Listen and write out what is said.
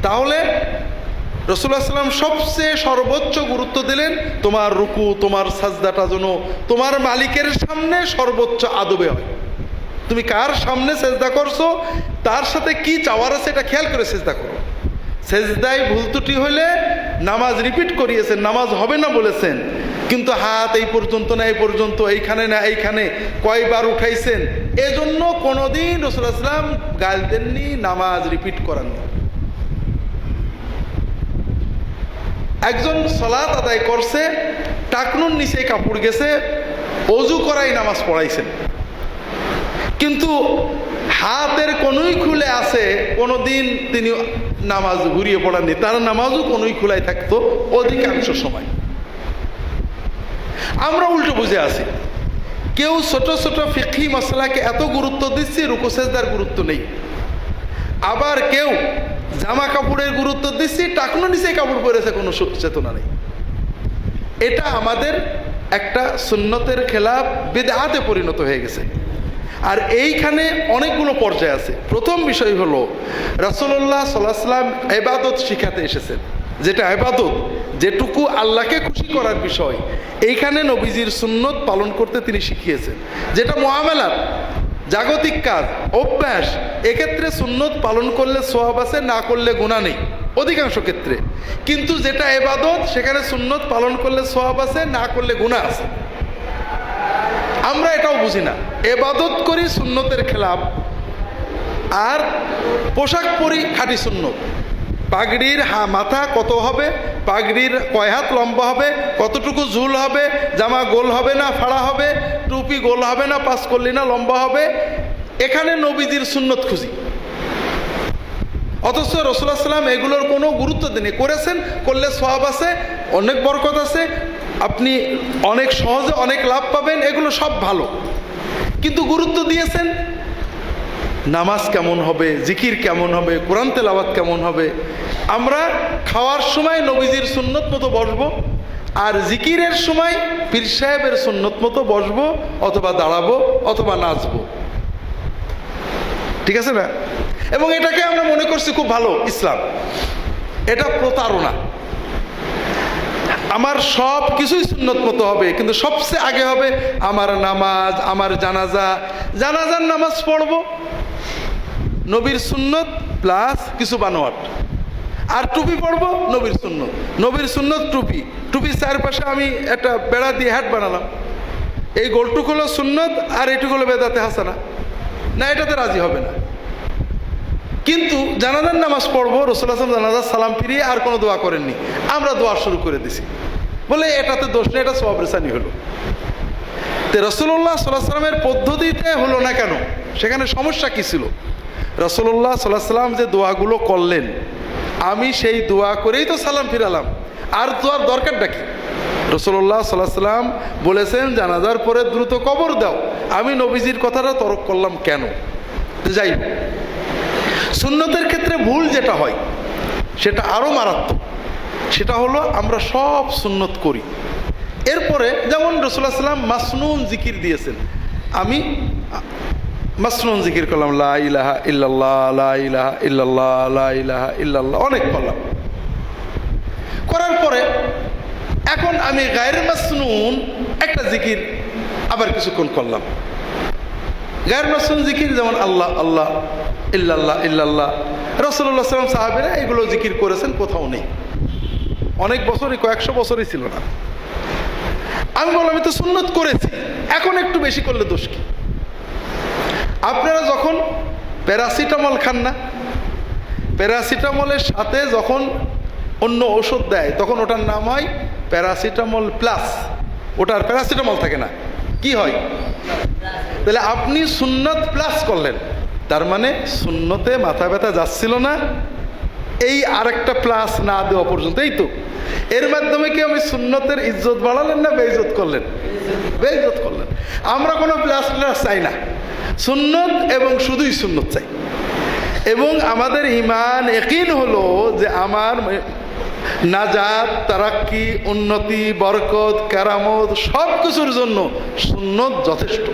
তাহলে রাসূলুল্লাহ সাল্লাল্লাহু আলাইহি ওয়াসাল্লাম সবচেয়ে সর্বোচ্চ গুরুত্ব দিলেন তোমার রুকু, তোমার সাজদাটা যেন তোমার মালিকের সামনে সর্বোচ্চ আদবে হয়। তুমি কার সামনে সেজদা করছো, তার সাথে কি চাওয়ার আছে এটা খেয়াল করে সেজদা করো। সেজদায় ভুল ত্রুটি হলে নামাজ রিপিট করিয়েছেন, নামাজ হবে না বলেছেন, কিন্তু হাত এই পর্যন্ত না এই পর্যন্ত, এইখানে না এইখানে, কয়বার উঠাইছেন, এজন্য কোনোদিন রাসূলুল্লাহ সাল্লাল্লাহু আলাইহি ওয়াসাল্লাম গাল দেননি, নামাজ রিপিট করাননি। একজন সালাত আদায় করছে, টাকনুর নিচে কাপড় গেছে, অজু করাই নামাজ পড়াইছেন, কিন্তু হাতের কোনোই খুলে আছে, কোনোদিন তিনি নামাজ ঘুরিয়ে পড়াননি, তার নামাজও কোনোই খোলাই থাকতো অধিকাংশ সময়। আমরা উল্টো বুঝে আছি, কেউ ছোট ছোট ফিকহি মাসলাকে এত গুরুত্ব দিচ্ছে, রুকু সেজদার গুরুত্ব নেই। আবার কেউ জামা কাপড়ের গুরুত্ব দিচ্ছি, টাকনো নিচে কাপড় পরেছে, কোনো চেতনা নেই। এটা আমাদের একটা সুন্নতের খেলাফ, বিদআতে পরিণত হয়ে গেছে। আর এইখানে অনেকগুলো পর্যায় আছে। প্রথম বিষয় হলো রাসূলুল্লাহ সাল্লাল্লাহু আলাইহি ওয়াসাল্লাম ইবাদত শিখাতে এসেছেন, যেটা ইবাদত, যেটুকু আল্লাহকে খুশি করার বিষয়, এইখানে নবীজির সুন্নত পালন করতে তিনি শিখিয়েছেন। যেটা মুআমালাত, জাগতিক কাজ, অভ্যাস, এক্ষেত্রে সুন্নত পালন করলে সওয়াব আছে, না করলে গুনাহ নেই অধিকাংশ ক্ষেত্রে। কিন্তু যেটা ইবাদত, সেখানে সুন্নত পালন করলে সওয়াব আছে, না করলে গুনাহ আছে। আমরা এটাও বুঝি না, ইবাদত করি সুন্নতের খেলাফ, আর পোশাক পরি খাঁটি সুন্নত। পাগড়ির মাথা কত হবে, পাগড়ির কয় হাত লম্বা হবে, কতটুকু ঝুল হবে, জামা গোল হবে না ফাড়া হবে, টুপি গোল হবে না পাঁচকল্লি না লম্বা হবে, এখানে নবীজির সুন্নত খুঁজি। অথচ রাসূলুল্লাহ সাল্লাল্লাহু আলাইহি ওয়াসাল্লাম এগুলোর কোনো গুরুত্ব দেননি। করেছেন, করলে সওয়াব আছে, অনেক বরকত আছে, আপনি অনেক সহজে অনেক লাভ পাবেন, এগুলো সব ভালো, কিন্তু গুরুত্ব দিয়েছেন নামাজ কেমন হবে, জিকির কেমন হবে, কোরআন তেলাওয়াত কেমন হবে। আমরা খাওয়ার সময় নবীজির সুন্নত মতো বসবো, আর জিকিরের সময় পীর সাহেবের সুন্নত মতো বসবো, অথবা দাঁড়াবো, অথবা নাচবো। ঠিক আছে না? এবং এটাকে আমরা মনে করছি খুব ভালো ইসলাম। এটা প্রতারণা। আমার সব কিছুই সুন্নত মতো হবে, কিন্তু সবচেয়ে আগে হবে আমার নামাজ, আমার জানাজা। জানাজার নামাজ পড়বো, নবীর সুন্নত প্লাস কিছু বানোয়াট। আর টুপি পড়বো, নবীর সুন্নত, নবীর সুন্নত টুপি, টুপির চারপাশে আমি একটা বেড়া দিয়ে হ্যাট বানালাম, এই গোলটুক হলো সুন্নত, আর এটুকু হলো বেদাতে হাসানা, না এটাতে রাজি হবে না। কিন্তু জানাজার নামাজ পড়বো, রাসূলুল্লাহ সাল্লাল্লাহু আলাইহি ওয়াসাল্লাম জানাজার সালাম ফিরিয়ে আর কোনো দোয়া করেননি, আমরা দোয়া শুরু করে দিছি, বলে এটাতে দোষ নেই, এটা সওয়াব রেসানি হলো। তো রাসূলুল্লাহ সাল্লাল্লাহু আলাইহি ওয়াসাল্লামের পদ্ধতিতে হলো না কেন? সেখানে সমস্যা কী ছিল? রাসূলুল্লাহ সাল্লাল্লাহু আলাইহি ওয়াসাল্লাম যে দোয়াগুলো করলেন, আমি সেই দোয়া করেই তো সালাম ফিরালাম, আর দোয়ার দরকারটা কি? রাসূলুল্লাহ সাল্লাল্লাহু আলাইহি ওয়াসাল্লাম বলেছেন জানাজার পরে দ্রুত কবর দাও, আমি নবীজির কথাটা তরক করলাম কেন? যাই হোক, সুন্নতের ক্ষেত্রে ভুল যেটা হয় সেটা আরও মারাত্মক। সেটা হলো আমরা সব সুন্নত করি, এরপরে যেমন রাসূলুল্লাহ সাল্লাল্লাহু আলাইহি ওয়াসাল্লাম মাসনুন জিকির দিয়েছেন, আমি মাসনুন জিকির করলাম, লা ইলাহা ইল্লাল্লাহ, লা ইলাহা ইল্লাল্লাহ, লা ইলাহা ইল্লাল্লাহ, অনেক করলাম। করার পরে এখন আমি গায়রে মাসনুন একটা জিকির আবার কিছুক্ষণ করলাম। গায়রে মাসনুন জিকির যেমন আল্লাহ আল্লাহ, ইল্লাল্লাহ ইল্লাল্লাহ, রাসূলুল্লাহ সাল্লাল্লাহু আলাইহি ওয়াসাল্লাম সাহাবীরা এগুলো জিকির করেছেন, কোথাও নেই, অনেক বছরই, কয়েকশো বছরই ছিল না। আমি বললাম আমি তো সুন্নত করেছি, এখন একটু বেশি করলে দোষ কি? আপনারা যখন প্যারাসিটামল খান না, প্যারাসিটামলের সাথে যখন অন্য ওষুধ দেয় তখন ওটার নাম হয় প্যারাসিটামল প্লাস, ওটার প্যারাসিটামল থাকে না, কি হয়? তাহলে আপনি সুন্নত প্লাস করলেন, তার মানে সুন্নতে মাথা ব্যথা যাচ্ছিল না, এই আরেকটা প্লাস না দেওয়া পর্যন্ত, এই তো এর মাধ্যমে কি আমি সুন্নতের ইজ্জত বাড়ালেন না বেইজ্জত করলেন? বেইজ্জত করলেন। আমরা কোনো প্লাস প্লাস চাই না, সুন্নত এবং শুধুই সুন্নত চাই। এবং আমাদের ঈমান ইয়াকিন হলো যে আমার নাজাত, তারাক্কি, উন্নতি, বরকত, কেরামত সব কিছুর জন্য সুন্নত যথেষ্ট।